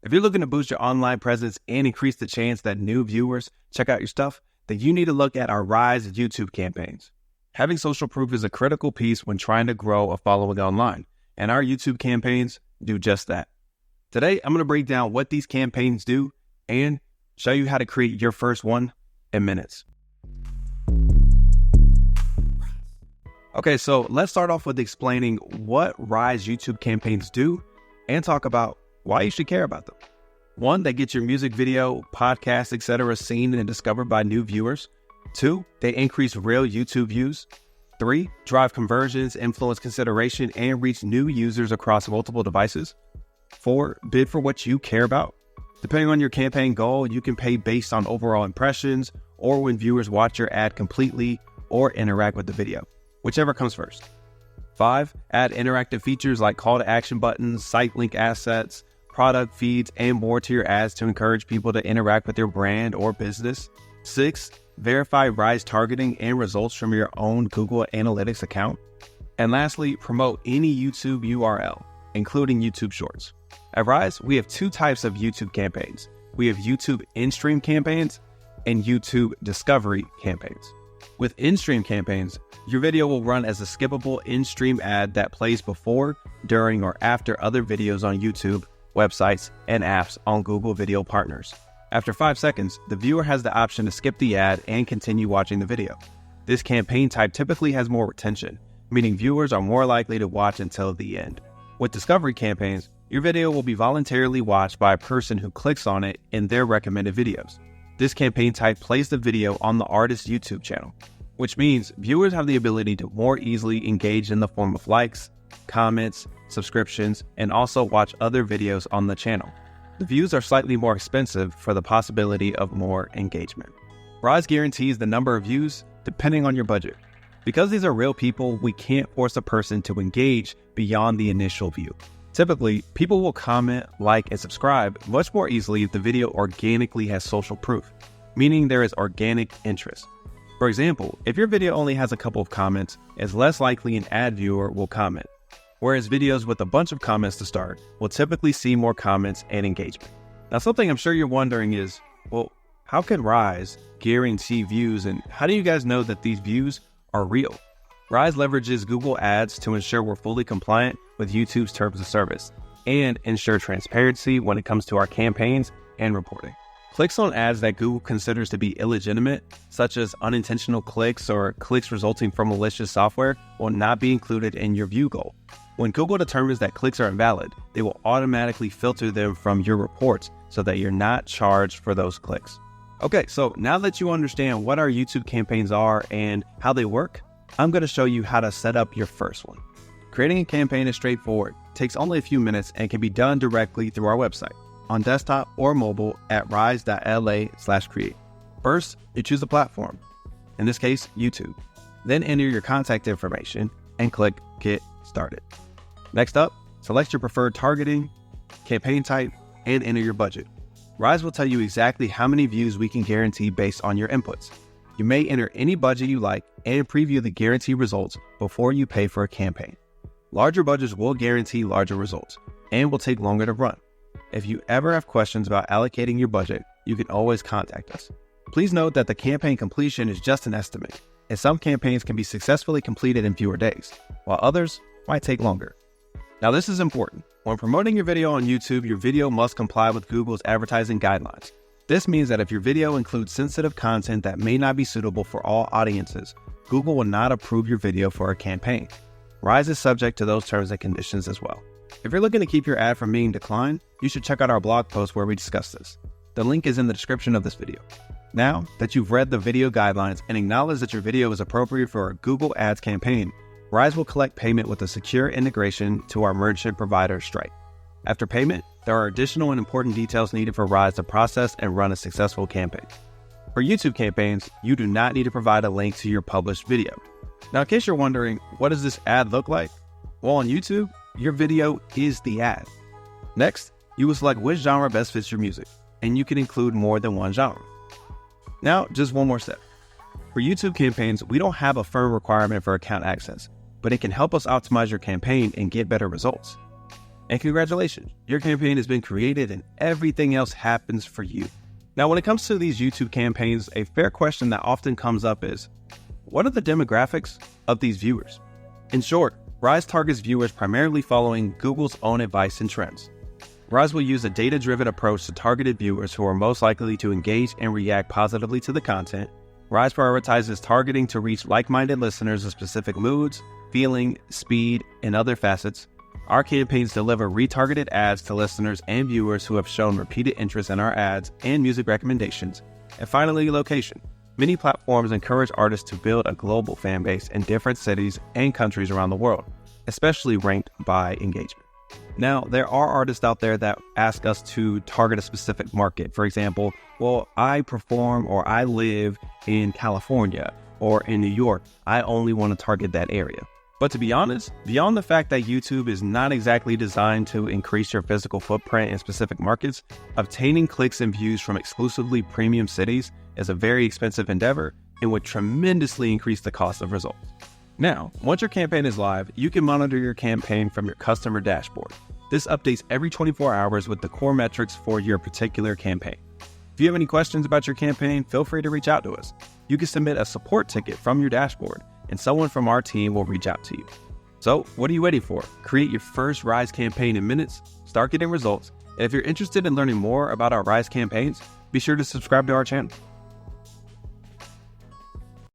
If you're looking to boost your online presence and increase the chance that new viewers check out your stuff, then you need to look at our Rise YouTube campaigns. Having social proof is a critical piece when trying to grow a following online, and our YouTube campaigns do just that. Today, I'm going to break down what these campaigns do and show you how to create your first one in minutes. Okay, so let's start off with explaining what Rise YouTube campaigns do and talk about why you should care about them. 1, they get your music video, podcast, etc. seen and discovered by new viewers. 2, they increase real YouTube views. 3, drive conversions, influence consideration, and reach new users across multiple devices. 4, bid for what you care about. Depending on your campaign goal, you can pay based on overall impressions or when viewers watch your ad completely or interact with the video, whichever comes first. 5, add interactive features like call to action buttons, site link assets, product feeds, and more to your ads to encourage people to interact with your brand or business. 6, verify Rise targeting and results from your own Google Analytics account. And lastly, promote any YouTube URL, including YouTube Shorts. At Rise, we have 2 types of YouTube campaigns. We have YouTube in-stream campaigns and YouTube discovery campaigns. With in-stream campaigns, your video will run as a skippable in-stream ad that plays before, during, or after other videos on YouTube, websites, and apps on Google Video Partners. After 5 seconds, the viewer has the option to skip the ad and continue watching the video. This campaign type typically has more retention, meaning viewers are more likely to watch until the end. With discovery campaigns, your video will be voluntarily watched by a person who clicks on it in their recommended videos. This campaign type plays the video on the artist's YouTube channel, which means viewers have the ability to more easily engage in the form of likes, comments, subscriptions, and also watch other videos on the channel. The views are slightly more expensive for the possibility of more engagement. Rise guarantees the number of views depending on your budget. Because these are real people, we can't force a person to engage beyond the initial view. Typically, people will comment, like, and subscribe much more easily if the video organically has social proof, meaning there is organic interest. For example, if your video only has a couple of comments, it's less likely an ad viewer will comment. Whereas videos with a bunch of comments to start will typically see more comments and engagement. Now, something I'm sure you're wondering is, well, how can Rise guarantee views, and how do you guys know that these views are real? Rise leverages Google Ads to ensure we're fully compliant with YouTube's terms of service and ensure transparency when it comes to our campaigns and reporting. Clicks on ads that Google considers to be illegitimate, such as unintentional clicks or clicks resulting from malicious software, will not be included in your view goal. When Google determines that clicks are invalid, they will automatically filter them from your reports so that you're not charged for those clicks. Okay, so now that you understand what our YouTube campaigns are and how they work, I'm going to show you how to set up your first one. Creating a campaign is straightforward, takes only a few minutes, and can be done directly through our website, on desktop or mobile at Rise.La/create. First, you choose a platform, in this case, YouTube. Then enter your contact information and click Get Started. Next up, select your preferred targeting, campaign type, and enter your budget. Rise will tell you exactly how many views we can guarantee based on your inputs. You may enter any budget you like and preview the guaranteed results before you pay for a campaign. Larger budgets will guarantee larger results and will take longer to run. If you ever have questions about allocating your budget, you can always contact us. Please note that the campaign completion is just an estimate, and some campaigns can be successfully completed in fewer days, while others might take longer. Now, this is important. When promoting your video on YouTube, your video must comply with Google's advertising guidelines. This means that if your video includes sensitive content that may not be suitable for all audiences, Google will not approve your video for a campaign. Rise is subject to those terms and conditions as well. If you're looking to keep your ad from being declined, you should check out our blog post where we discuss this. The link is in the description of this video. Now that you've read the video guidelines and acknowledged that your video is appropriate for a Google Ads campaign, Rise will collect payment with a secure integration to our merchant provider, Stripe. After payment, there are additional and important details needed for Rise to process and run a successful campaign. For YouTube campaigns, you do not need to provide a link to your published video. Now, in case you're wondering, what does this ad look like? Well, on YouTube, your video is the ad. Next, you will select which genre best fits your music, and you can include more than one genre. Now, just one more step. For YouTube campaigns, we don't have a firm requirement for account access, but it can help us optimize your campaign and get better results. And congratulations, your campaign has been created and everything else happens for you. Now, when it comes to these YouTube campaigns, a fair question that often comes up is, what are the demographics of these viewers? In short, Rise targets viewers primarily following Google's own advice and trends. Rise will use a data-driven approach to targeted viewers who are most likely to engage and react positively to the content. Rise prioritizes targeting to reach like-minded listeners of specific moods, feeling, speed, and other facets. Our campaigns deliver retargeted ads to listeners and viewers who have shown repeated interest in our ads and music recommendations. And finally, location. Many platforms encourage artists to build a global fan base in different cities and countries around the world, especially ranked by engagement. Now, there are artists out there that ask us to target a specific market. For example, well, I perform or I live in California or in New York. I only want to target that area. But to be honest, beyond the fact that YouTube is not exactly designed to increase your physical footprint in specific markets, obtaining clicks and views from exclusively premium cities is a very expensive endeavor and would tremendously increase the cost of results. Now, once your campaign is live, you can monitor your campaign from your customer dashboard. This updates every 24 hours with the core metrics for your particular campaign. If you have any questions about your campaign, feel free to reach out to us. You can submit a support ticket from your dashboard, and someone from our team will reach out to you. So, what are you waiting for? Create your first Rise campaign in minutes, start getting results, and if you're interested in learning more about our Rise campaigns, be sure to subscribe to our channel.